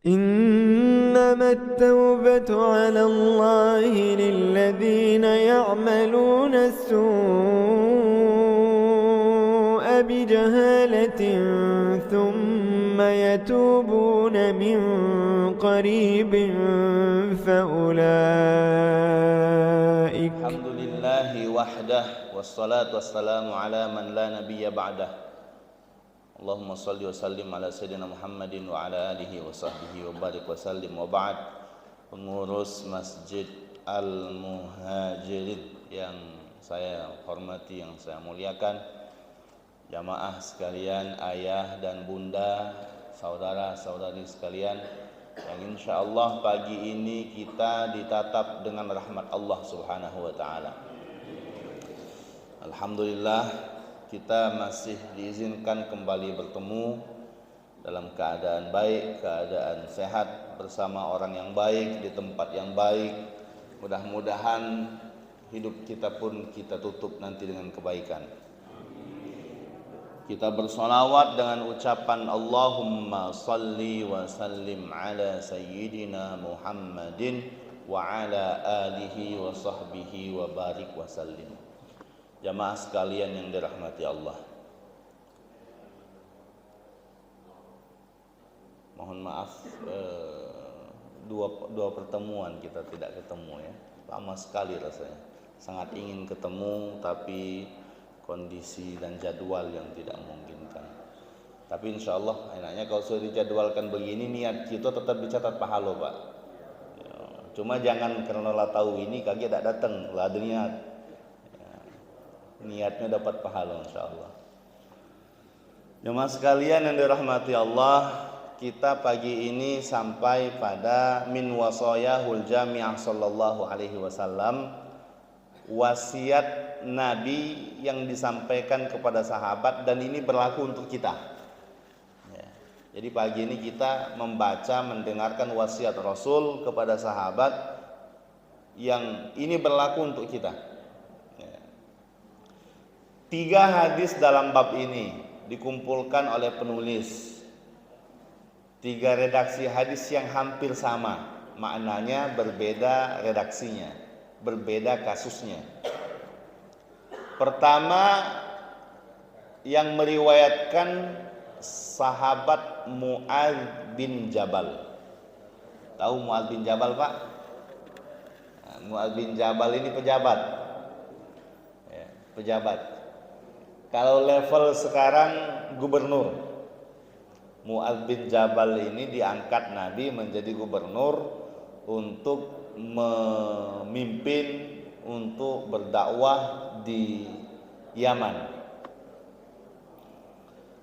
إنما التوبة على الله للذين يعملون السوء بجهالة ثم يتوبون من قريب فأولئك. الحمد لله وحده والصلاة والسلام على من لا نبي بعده. Allahumma salli wa sallim ala sayyidina Muhammadin wa ala alihi wa sahbihi wa barik wa sallim wa ba'd. Pengurus Masjid Al-Muhajirin yang saya hormati, yang saya muliakan, jamaah sekalian, ayah dan bunda, saudara-saudari sekalian, yang insyaallah pagi ini kita ditatap dengan rahmat Allah Subhanahu wa taala. Alhamdulillah, kita masih diizinkan kembali bertemu dalam keadaan baik, keadaan sehat, bersama orang yang baik, di tempat yang baik. Mudah-mudahan hidup kita pun kita tutup nanti dengan kebaikan. Kita bersolawat dengan ucapan Allahumma salli wa sallim ala sayyidina Muhammadin wa ala alihi wa sahbihi wa barik wa sallim. Jamaah sekalian yang dirahmati Allah, mohon maaf dua pertemuan kita tidak ketemu ya, lama sekali rasanya. Sangat ingin ketemu tapi kondisi dan jadwal yang tidak memungkinkan. Tapi insya Allah enaknya kalau sudah dijadwalkan begini, niat kita tetap dicatat pahala Pak. Cuma jangan karena lah tahu ini kaki tidak datang, lah ada niat. Niatnya dapat pahala insyaallah. Jemaah sekalian yang dirahmati Allah, kita pagi ini sampai pada min wasayahul jami'ah sallallahu alaihi wasallam, wasiat Nabi yang disampaikan kepada sahabat, dan ini berlaku untuk kita. Jadi pagi ini kita membaca, mendengarkan wasiat Rasul kepada sahabat yang ini berlaku untuk kita. 3 hadis dalam bab ini dikumpulkan oleh penulis. 3 redaksi hadis yang hampir sama, maknanya berbeda redaksinya, berbeda kasusnya. Pertama, yang meriwayatkan sahabat Mu'adz bin Jabal. Tahu Mu'adz bin Jabal Pak? Mu'adz bin Jabal ini pejabat. Pejabat. Kalau level sekarang gubernur. Mu'adz bin Jabal ini diangkat Nabi menjadi gubernur untuk memimpin, untuk berdakwah di Yaman.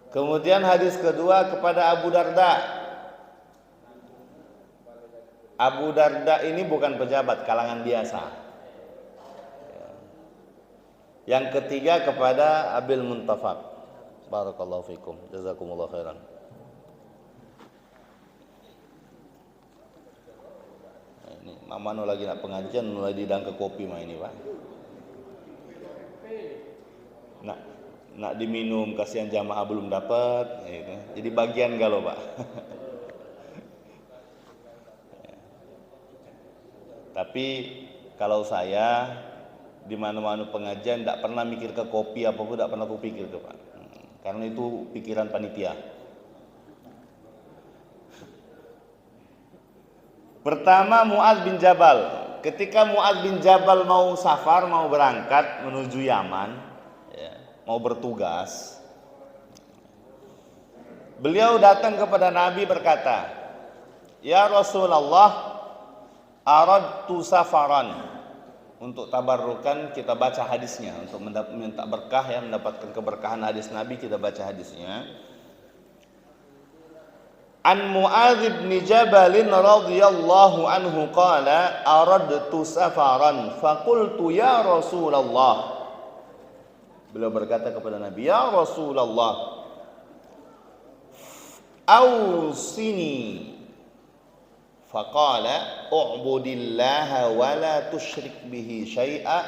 Kemudian hadis kedua kepada Abu Darda. Abu Darda ini bukan pejabat, kalangan biasa. Yang ketiga kepada Abil Muntafaq. Barakallahu fikum, jazakumullah khairan. Ini mamano lagi nak pengajian, mulai didang ke kopi mah ini Pak. Nak diminum, kasihan jamaah belum dapat, gitu. Jadi bagian galau Pak. Tapi kalau saya di mana-mana pengajian tidak pernah mikir ke kopi apapun, tidak pernah kupikir ke Pak, karena itu pikiran panitia. Pertama, Mu'adz bin Jabal. Ketika Mu'adz bin Jabal mau safar, mau berangkat menuju Yaman, mau bertugas, beliau datang kepada Nabi berkata, "Ya Rasulullah, aradtu safaran." Untuk tabarrukan kita baca hadisnya, untuk minta berkah ya, mendapatkan keberkahan hadis Nabi, kita baca hadisnya. An Mu'adz bin Jabal radhiyallahu anhu qala aradtu safaran faqultu ya Rasulullah. Beliau berkata kepada Nabi, "Ya Rasulullah, awsini." Faqala u'budillaha wa la tusyrik bihi syai'a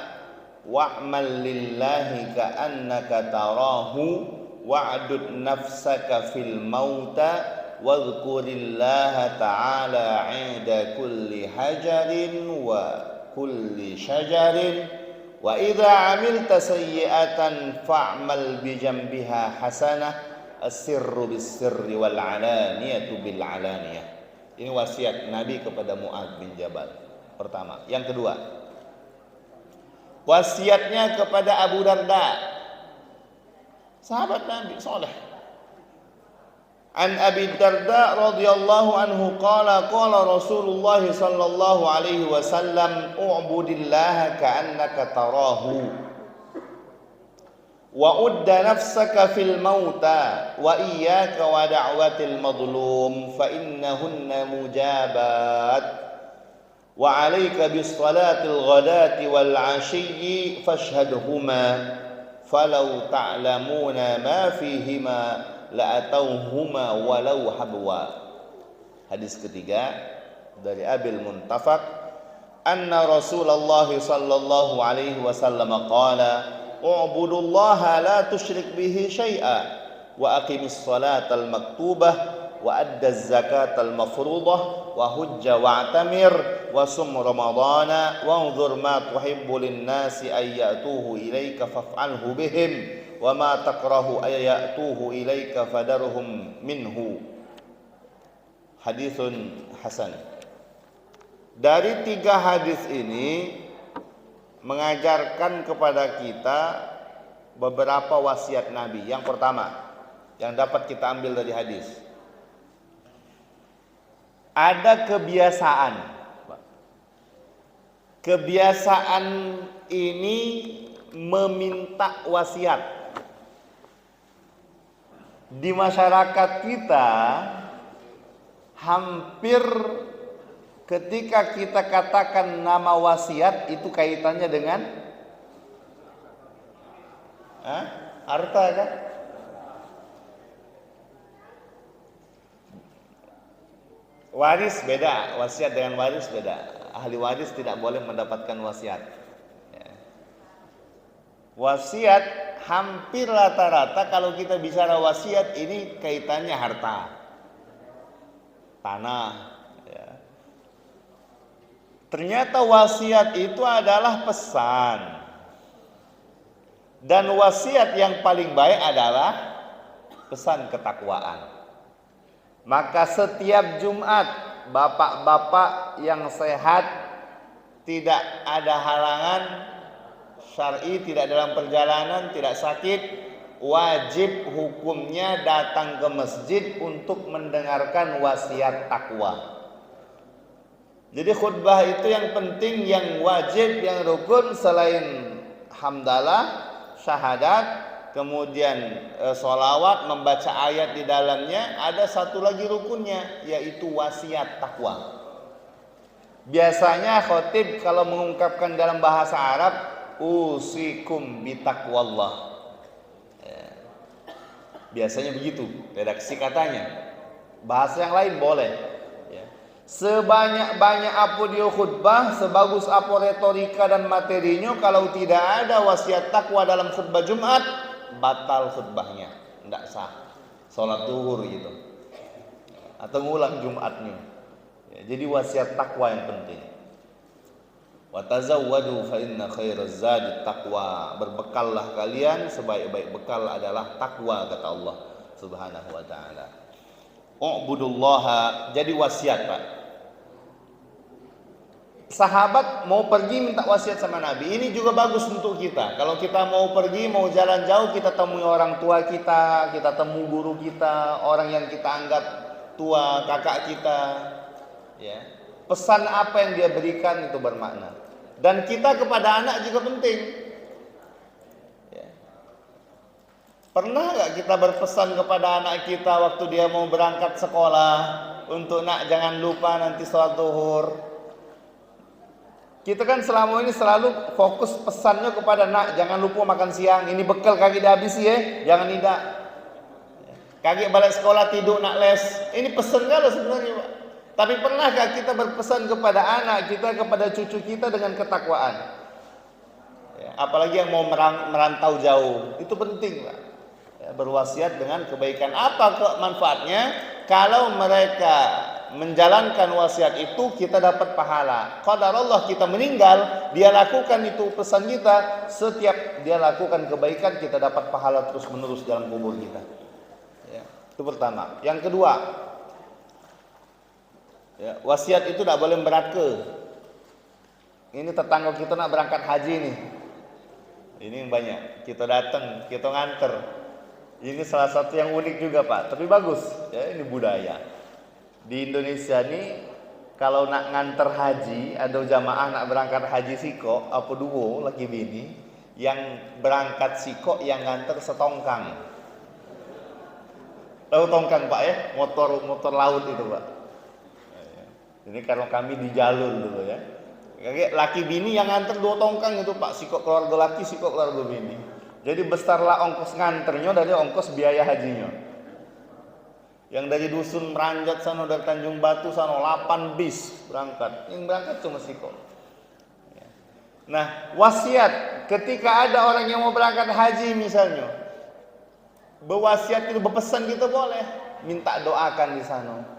wa'mal lillahi ka'annaka tarahu wa'dud nafsaka fil mauta wadhkurillaha ta'ala 'inda kulli hajarin wa kulli syajarin wa idza 'amilta sayyi'atan fa'mal bi janbiha hasanah as-sirru bis-sirri wal 'alaniyatu bil 'alaniyah. Ini wasiat Nabi kepada Mu'adz bin Jabal pertama. Yang kedua, wasiatnya kepada Abu Darda, sahabat Nabi soleh. An Abi Darda radhiyallahu anhu qala qala Rasulullah sallallahu alaihi wasallam u'budillaha ka'annaka tarahu wa udda nafsaka fil mauta wa iyyaka wa da'watil madlum fa innahunna mujabat wa 'alaika bis salatil ghadati wal 'ashiyyi fashhadhuma falau ta'lamuna ma fihima la'atauhuma walau habwa. Hadis ketiga dari Abil Muntafaq anna Rasulullah sallallahu alaihi wasallam qala u'budullaha la tusyrik bihi syai'a wa aqimis salatal maktubah wa addaz zakatal mafruḍah wa hujja wa'tamir wa sum ramadhana wa anzur ma tuhibbu lin-nasi ay ya'tuhu ilaika faf'alhu bihim wa ma takrahu ay ya'tuhu ilaika fadarhum minhu. Haditsun hasan. Dari tiga hadis ini mengajarkan kepada kita beberapa wasiat Nabi. Yang pertama yang dapat kita ambil dari hadis, ada kebiasaan. Kebiasaan ini meminta wasiat. Di masyarakat kita hampir ketika kita katakan nama wasiat itu kaitannya dengan harta kan? Waris beda, wasiat dengan waris beda. Ahli waris tidak boleh mendapatkan wasiat. Wasiat hampir rata-rata kalau kita bicara wasiat ini kaitannya harta, tanah. Ternyata wasiat itu adalah pesan. Dan wasiat yang paling baik adalah pesan ketakwaan. Maka setiap Jumat, bapak-bapak yang sehat, tidak ada halangan syar'i, tidak dalam perjalanan, tidak sakit, wajib hukumnya datang ke masjid untuk mendengarkan wasiat takwa. Jadi khutbah itu yang penting, yang wajib, yang rukun selain hamdalah, syahadat, kemudian sholawat, membaca ayat di dalamnya, ada satu lagi rukunnya yaitu wasiat takwa. Biasanya khotib kalau mengungkapkan dalam bahasa Arab, usikum bitaqwallah. Biasanya begitu redaksi katanya. Bahasa yang lain boleh. Sebanyak-banyak apa dia khutbah, sebagus apa retorika dan materinya, kalau tidak ada wasiat takwa dalam khutbah Jumat, batal khutbahnya, tidak sah. Salat zuhur gitu, atau ngulang Jumatnya. Jadi wasiat takwa yang penting. Wa tazawwadu fa inna khairaz zadi taqwa. Berbekallah kalian, sebaik-baik bekal adalah takwa, kata Allah Subhanahu wa taala. U'budullaha, jadi wasiat, Pak. Sahabat mau pergi minta wasiat sama Nabi. Ini juga bagus untuk kita. Kalau kita mau pergi, mau jalan jauh, kita temui orang tua kita, kita temu guru kita, orang yang kita anggap tua, kakak kita. Ya. Pesan apa yang dia berikan itu bermakna. Dan kita kepada anak juga penting. Ya. Pernah gak kita berpesan kepada anak kita waktu dia mau berangkat sekolah, untuk nak jangan lupa nanti sholat zuhur. Kita kan selama ini selalu fokus pesannya kepada nak jangan lupa makan siang, ini bekal kaki dah habis ya, jangan tidak. Kaki balik sekolah tidur nak les, ini pesan kan sebenarnya, Pak. Tapi pernahkah kita berpesan kepada anak kita, kepada cucu kita dengan ketakwaan? Ya, apalagi yang mau merantau jauh, itu penting, Pak. Ya. Ya, berwasiat dengan kebaikan. Apa manfaatnya? Kalau mereka menjalankan wasiat itu, kita dapat pahala. Qadarullah kita meninggal, dia lakukan itu pesan kita, setiap dia lakukan kebaikan kita dapat pahala terus menerus dalam kubur kita. Ya, itu pertama. Yang kedua, ya, wasiat itu tidak boleh berake. Ini tetangga kita nak berangkat haji nih. Ini banyak. Kita datang, kita nganter. Ini salah satu yang unik juga Pak, tapi bagus. Ya, ini budaya. Di Indonesia nih kalau nak nganter haji, ada jamaah nak berangkat haji siko, apa duo laki bini, yang berangkat siko yang nganter setongkang. Tahu tongkang Pak ya? Motor laut itu Pak. Ini kalau kami di jalur dulu ya. Laki bini yang nganter 2 tongkang itu Pak, siko keluarga laki, siko keluarga bini. Jadi besarlah ongkos nganternya dari ongkos biaya hajinya. Yang dari dusun Meranjat sana, dari Tanjung Batu sana 8 bis berangkat. Yang berangkat cuma siko. Nah, wasiat ketika ada orang yang mau berangkat haji misalnya, berwasiat itu berpesan kita boleh, minta doakan di sana.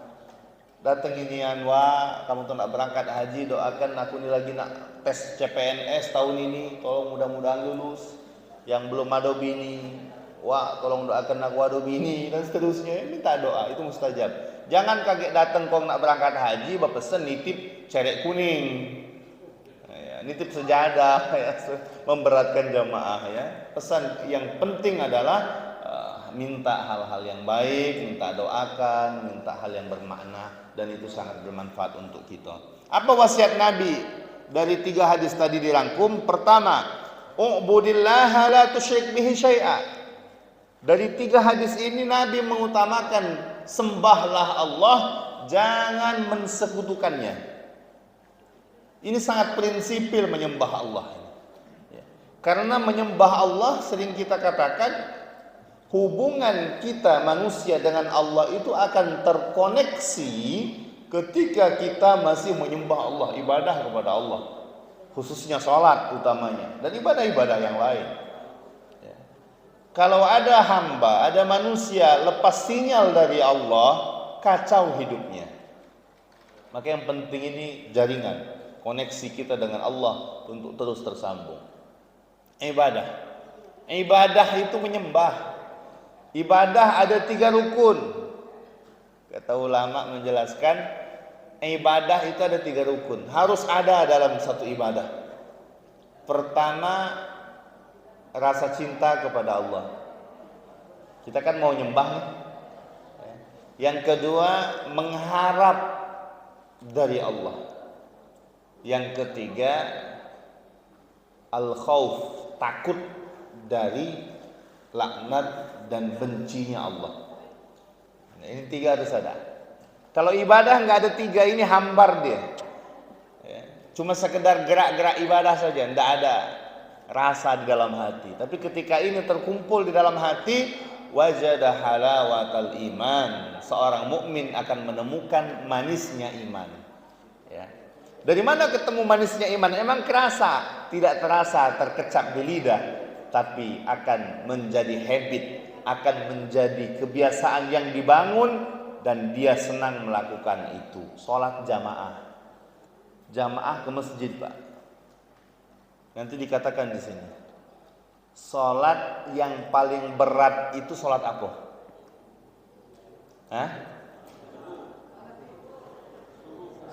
Datang inian, wah kamu tuh nak berangkat haji, doakan aku ini lagi nak tes CPNS tahun ini, tolong mudah-mudahan lulus. Yang belum ada bini, wah tolong doakan aku ada bini, dan seterusnya. Minta doa, itu mustajab. Jangan kaget datang kau nak berangkat haji, berpesan nitip cerek kuning, ya, nitip sejadah, ya, memberatkan jamaah ya. Pesan yang penting adalah minta hal-hal yang baik, minta doakan, minta hal yang bermakna, dan itu sangat bermanfaat untuk kita. Apa wasiat Nabi? Dari 3 hadis tadi dirangkum. Pertama, u'budillaha la tusyrik bihi syai'a. Dari 3 hadis ini Nabi mengutamakan sembahlah Allah, jangan mensekutukannya. Ini sangat prinsipil menyembah Allah. Karena menyembah Allah sering kita katakan hubungan kita manusia dengan Allah itu akan terkoneksi ketika kita masih menyembah Allah, ibadah kepada Allah, khususnya sholat utamanya, dan ibadah-ibadah yang lain. Ya. Kalau ada hamba, ada manusia lepas sinyal dari Allah, kacau hidupnya. Maka yang penting ini jaringan, koneksi kita dengan Allah untuk terus tersambung. Ibadah itu menyembah. Ibadah ada 3 rukun. Kata ulama menjelaskan, ibadah itu ada 3 rukun. Harus ada dalam satu ibadah. Pertama, rasa cinta kepada Allah. Kita kan mau nyembah nih. Yang kedua, mengharap dari Allah. Yang ketiga, al-khauf, takut dari laknat dan bencinya Allah. Nah, ini 3 harus ada. Kalau ibadah nggak ada 3 ini, hambar dia. Ya, cuma sekedar gerak-gerak ibadah saja, nggak ada rasa di dalam hati. Tapi ketika ini terkumpul di dalam hati, wajada halawatal iman. Seorang mukmin akan menemukan manisnya iman. Ya. Dari mana ketemu manisnya iman? Emang kerasa? Tidak terasa, terkecap di lidah, tapi akan menjadi habit, akan menjadi kebiasaan yang dibangun, dan dia senang melakukan itu. Sholat jamaah ke masjid Pak. Nanti dikatakan di sini, sholat yang paling berat itu sholat apa?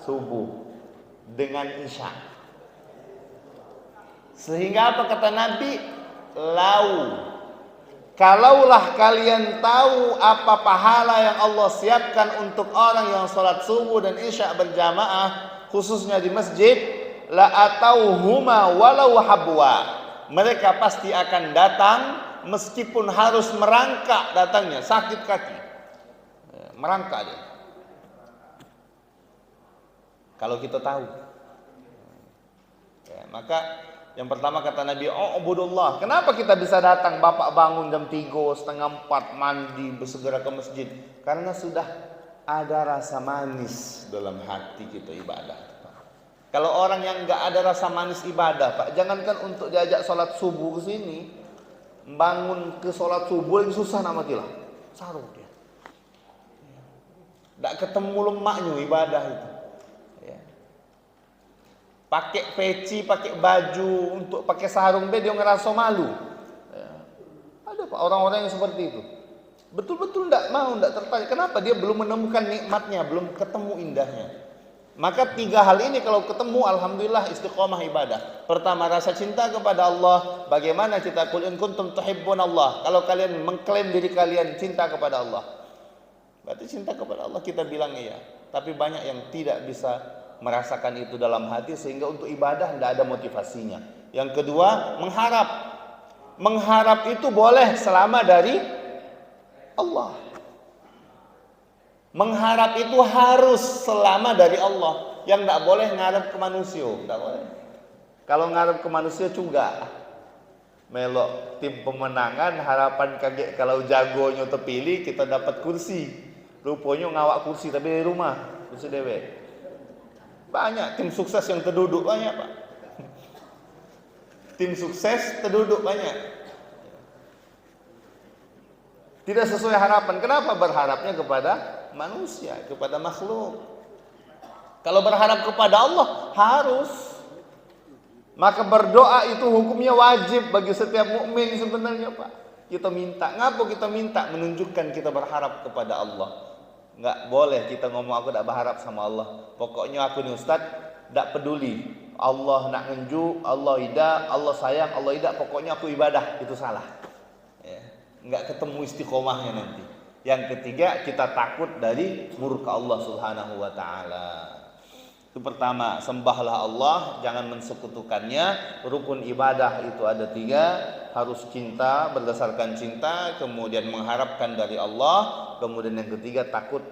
Subuh dengan isya. Sehingga apa kata Nabi? Kalaulah kalian tahu apa pahala yang Allah siapkan untuk orang yang sholat subuh dan isya berjamaah, khususnya di masjid, la atauhuma walau habwa. Mereka pasti akan datang meskipun harus merangkak datangnya, sakit kaki, merangkak dia. Kalau kita tahu, ya, maka yang pertama kata Nabi, ubudullah. Kenapa kita bisa datang? Bapak bangun jam 3, setengah 4, mandi, bersegera ke masjid. Karena sudah ada rasa manis dalam hati kita ibadah. Kalau orang yang nggak ada rasa manis ibadah, Pak, jangankan untuk diajak sholat subuh ke sini, bangun ke sholat subuh yang susah nak matilah. Sarung dia. Tak ketemu lemaknya ibadah itu. Ya. Pakai peci, pakai baju, untuk pakai sarung dia ngerasa malu. Ya. Ada Pak orang-orang yang seperti itu. Betul-betul tidak mau, tidak tertarik. Kenapa? Dia belum menemukan nikmatnya, belum ketemu indahnya. Maka 3 hal ini kalau ketemu, alhamdulillah istiqomah ibadah. Pertama, rasa cinta kepada Allah. Bagaimana kita qul in kuntum tuhibbun Allah. Kalau kalian mengklaim diri kalian cinta kepada Allah, berarti cinta kepada Allah kita bilang iya. Tapi banyak yang tidak bisa merasakan itu dalam hati, sehingga untuk ibadah tidak ada motivasinya. Yang kedua, mengharap. Mengharap itu boleh selama dari Allah. Mengharap itu harus selama dari Allah. Yang tidak boleh ngarep ke manusia, tidak boleh. Kalau ngarep ke manusia juga melok tim pemenangan, harapan kaget kalau jagonya terpilih kita dapat kursi. Rupanya ngawak kursi tapi dari rumah, kursi dewek. Banyak tim sukses yang terduduk banyak, Pak. Tim sukses terduduk banyak. Tidak sesuai harapan. Kenapa? Berharapnya kepada manusia, kepada makhluk. Kalau berharap kepada Allah harus. Maka berdoa itu hukumnya wajib bagi setiap mukmin sebenarnya, Pak. Kita minta. Ngapa kita minta? Menunjukkan kita berharap kepada Allah. Enggak boleh kita ngomong aku tak berharap sama Allah. Pokoknya aku ni ustaz tak peduli. Allah nak ngenju, Allah tidak, Allah sayang, Allah tidak. Pokoknya aku ibadah. Itu salah. Ya. Enggak ketemu istiqomahnya nanti. Yang ketiga, kita takut dari murka Allah Subhanahu wa taala. Itu pertama, sembahlah Allah, jangan mensekutukannya. Rukun ibadah itu ada 3, harus cinta, berdasarkan cinta, kemudian mengharapkan dari Allah, kemudian yang ketiga takut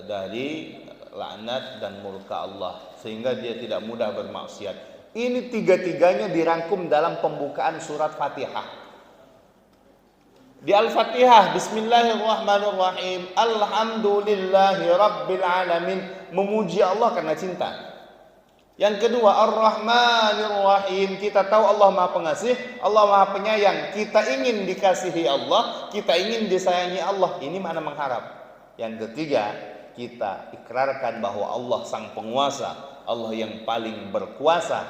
dari laknat dan murka Allah, sehingga dia tidak mudah bermaksiat. Ini 3-tiganya dirangkum dalam pembukaan surat Fatihah. Di Al-Fatihah, Bismillahirrahmanirrahim, Alhamdulillahi Rabbil Alamin, memuji Allah karena cinta. Yang kedua, Ar-Rahmanirrahim, kita tahu Allah Maha Pengasih, Allah Maha Penyayang. Kita ingin dikasihi Allah, kita ingin disayangi Allah. Ini makna mengharap. Yang ketiga, kita ikrarkan bahwa Allah Sang Penguasa, Allah yang paling berkuasa,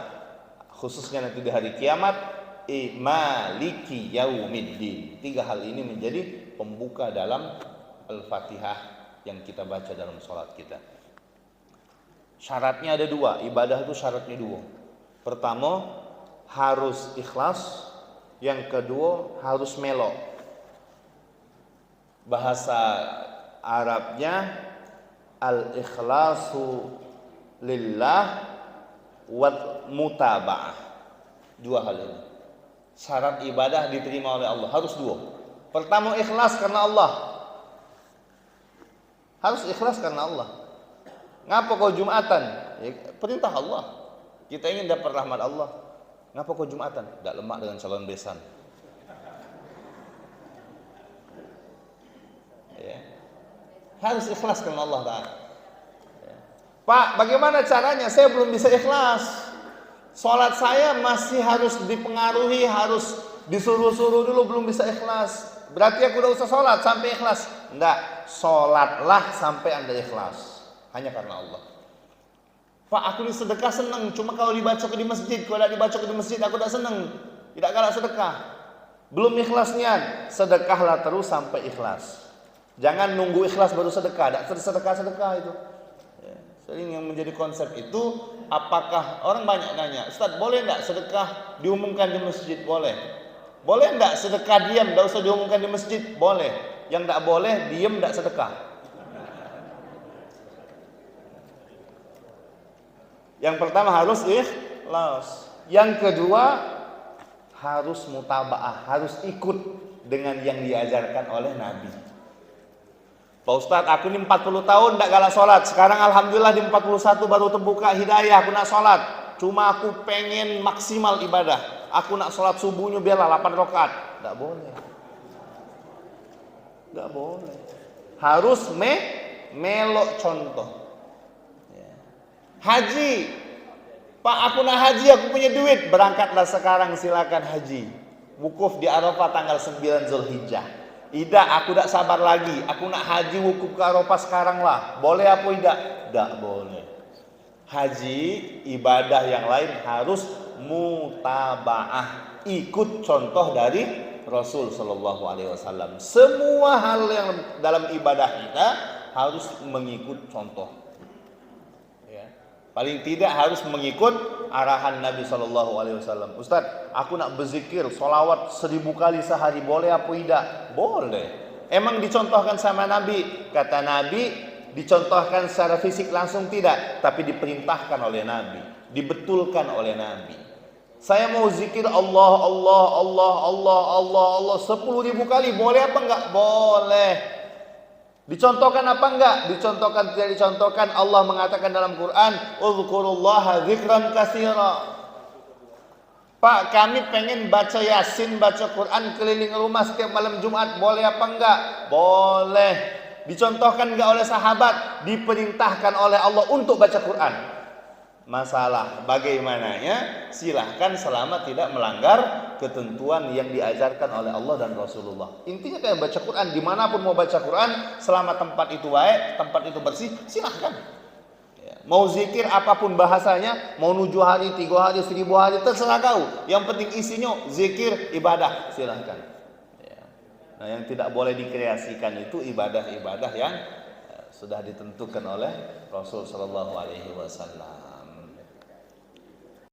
khususnya nanti di hari kiamat. Maliki yaumiddin. 3 hal ini menjadi pembuka dalam Al-Fatihah yang kita baca dalam sholat kita. Syaratnya ada 2. Ibadah itu syaratnya 2. Pertama, harus ikhlas. Yang kedua, harus melo. Bahasa Arabnya al-ikhlasu lillah wa mutaba'ah. 2 hal ini. Syarat ibadah diterima oleh Allah harus 2. Pertama, ikhlas karena Allah. Harus ikhlas karena Allah. Ngapa kau Jumatan? Ya, perintah Allah. Kita ingin dapat rahmat Allah. Ngapa kau Jumatan? Tak lemak dengan calon besan. Ya. Harus ikhlas karena Allah Ta'ala. Ya. Pak, bagaimana caranya? Saya belum bisa ikhlas. Salat saya masih harus dipengaruhi, harus disuruh-suruh dulu, belum bisa ikhlas. Berarti aku udah usah salat sampai ikhlas? Enggak, salatlah sampai Anda ikhlas. Hanya karena Allah. Pak, aku di sedekah senang, cuma kalau dibaca di masjid, kalau tidak dibaca di masjid aku tidak senang. Tidak galak sedekah. Belum ikhlasnya, sedekahlah terus sampai ikhlas. Jangan nunggu ikhlas baru sedekah. Tidak sedekah itu. Ya, sering yang menjadi konsep itu. Apakah orang banyak nanya, Ustaz boleh enggak sedekah diumumkan di masjid? Boleh. Boleh enggak sedekah diam, enggak usah diumumkan di masjid? Boleh. Yang enggak boleh diam enggak sedekah. Yang pertama harus ikhlas. Yang kedua harus mutabaah, harus ikut dengan yang diajarkan oleh Nabi. Pak Ustadz, aku ini 40 tahun tidak galak sholat. Sekarang alhamdulillah di 41 baru terbuka hidayah, aku nak sholat. Cuma aku pengen maksimal ibadah. Aku nak sholat subuhnya biarlah 8 rakaat. Tidak boleh. Tidak boleh. Harus melok contoh. Haji. Pak, aku nak haji, aku punya duit. Berangkatlah sekarang, silakan haji. wukuf di Arafah tanggal 9 Zulhijjah. Ida, aku tak sabar lagi. Aku nak haji wukuf ke Arafah sekarang lah. Boleh apa tidak? Tak boleh. Haji, ibadah yang lain harus mutabaah. Ikut contoh dari Rasul Shallallahu Alaihi Wasallam. Semua hal yang dalam ibadah kita harus mengikut contoh. Ya. Paling tidak harus mengikut arahan Nabi Shallallahu Alaihi Wasallam. Ustaz, aku nak berzikir, solawat 1000 kali sehari, boleh apa tidak? Boleh. Emang dicontohkan sama Nabi? Kata Nabi, dicontohkan secara fisik langsung tidak, tapi diperintahkan oleh Nabi, dibetulkan oleh Nabi. Saya mau zikir Allah, Allah, Allah, Allah, Allah, Allah 10.000 kali, boleh apa enggak? Boleh. Dicontohkan apa enggak? Dicontohkan, tidak dicontohkan. Allah mengatakan dalam Quran, "Uzkurullaha dzikran katsira." Pak, kami pengen baca Yasin, baca Quran keliling rumah setiap malam Jumat, boleh apa enggak? Boleh. Dicontohkan enggak oleh sahabat? Diperintahkan oleh Allah untuk baca Quran. Masalah bagaimananya silahkan selama tidak melanggar ketentuan yang diajarkan oleh Allah dan Rasulullah. Intinya kayak baca Quran, dimanapun mau baca Quran, selama tempat itu baik, tempat itu bersih, silahkan. Ya. Mau zikir apapun bahasanya, mau 7 hari, 3 hari, 1000 hari, terserah kau. Yang penting isinya zikir, ibadah, silahkan. Ya. Nah, yang tidak boleh dikreasikan itu ibadah-ibadah yang sudah ditentukan oleh Rasul Sallallahu Alaihi Wasallam.